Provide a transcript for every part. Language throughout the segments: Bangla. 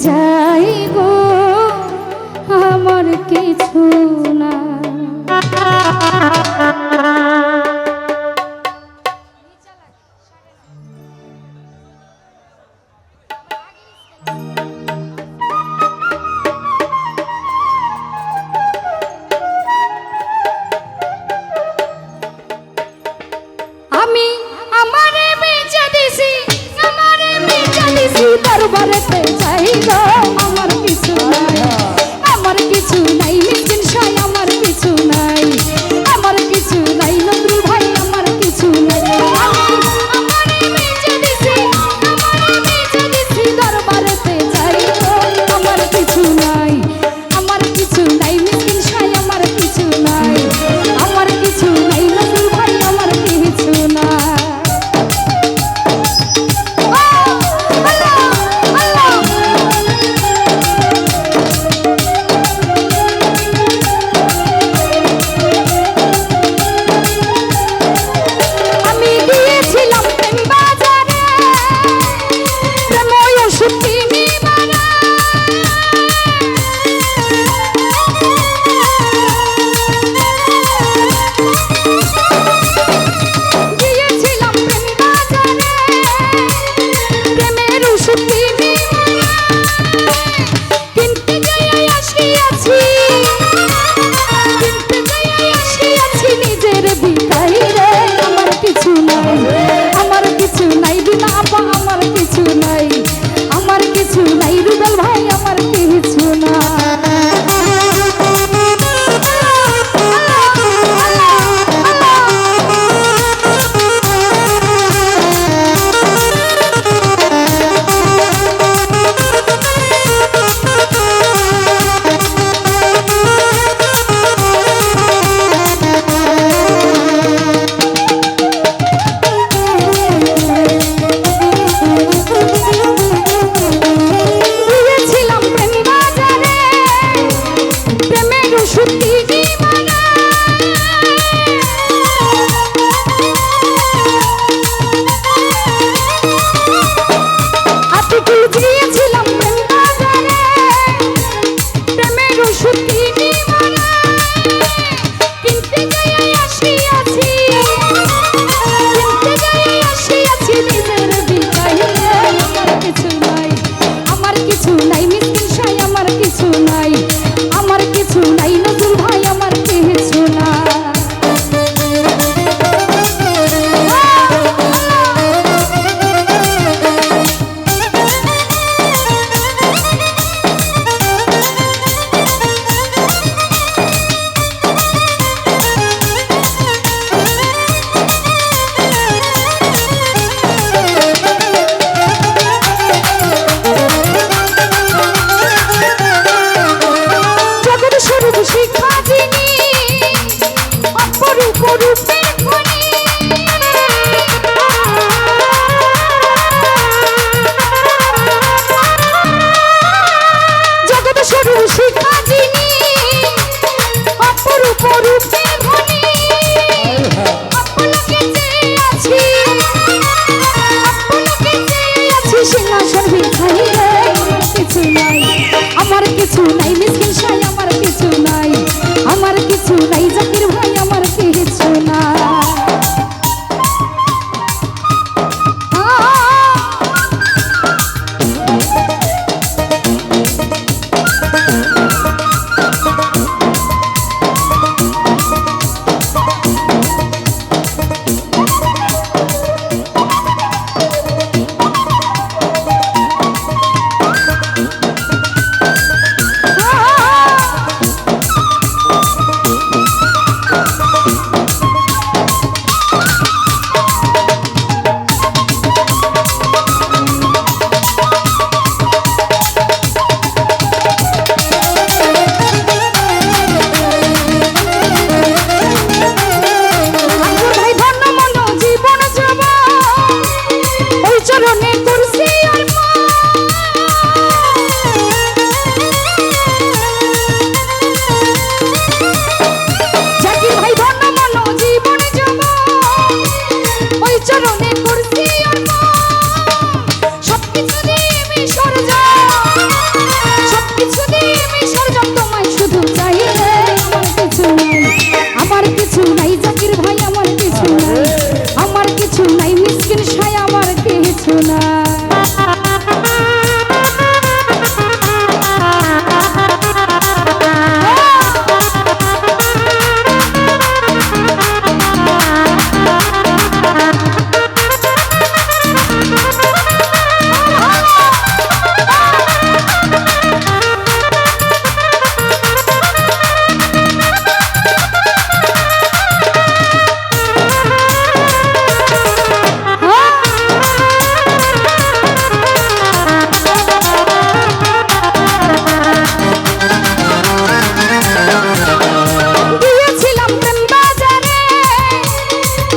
যাই গো আমার কিছু না। আমি আমারে বেচা দিছি দরবারেতে যাই গো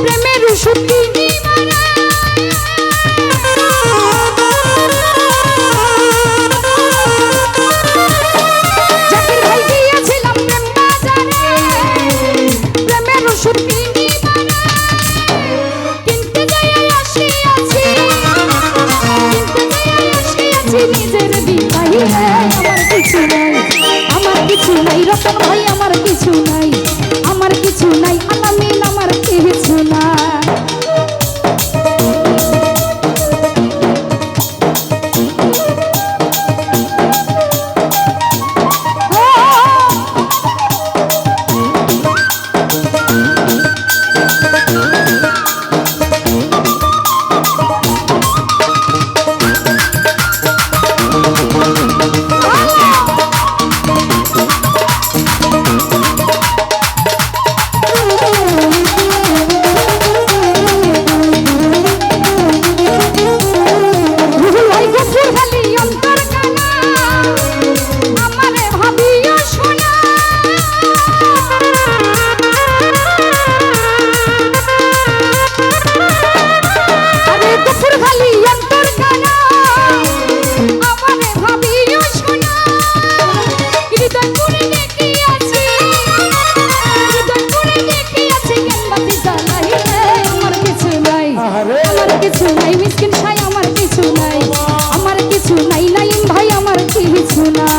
প্রেমের ওষুধ কিনি জাকির ভাই গিয়েছিলাম প্রেম বাজারে, প্রেমের ওষুধ কিনি কিনতে যাই আসিয়াছি, নিজের দিবাই আমার কিছু নাই, আমার কিছু নাই রতন ভাই, আমার কিছু নাই, আমার কিছু নাই আলামিন, আমার কিছু নাই। কিছু নাই মিসকিন ভাই, আমার কিছু নাই, আমার কিছু নাই নাইম ভাই, আমার কিছু নাই।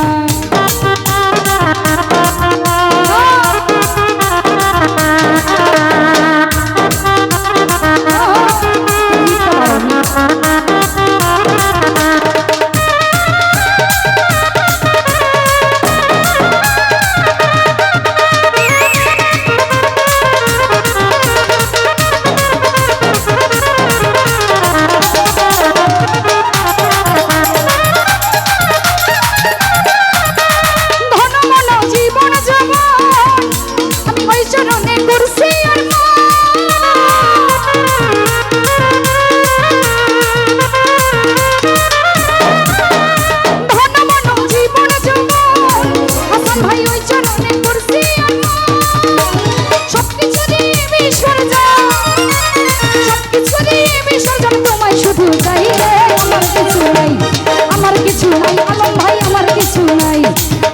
আমার কিছু নাই আলম ভাই, আমার কিছু নাই,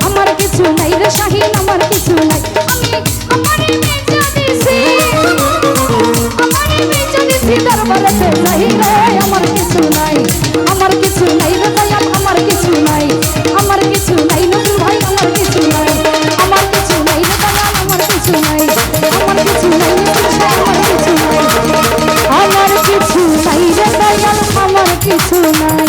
আমার কিছু নাই রে শাহিন, আমার কিছু নাই। আমি বেচা দিছি, বেচা দিছি দরবারেতে যাই রে, আমার কিছু নাই, আমার কিছু নাই রে দয়াল, আমার কিছু নাই, আমার কিছু নাই নজরুল ভাই, আমার কিছু নাই, আমার কিছু নাই রে দয়াল, আমার কিছু নাই, আমার কিছু নাই আমার কিছু নাই, আমার কিছু নাই রে দয়াল, আমার কিছু নাই।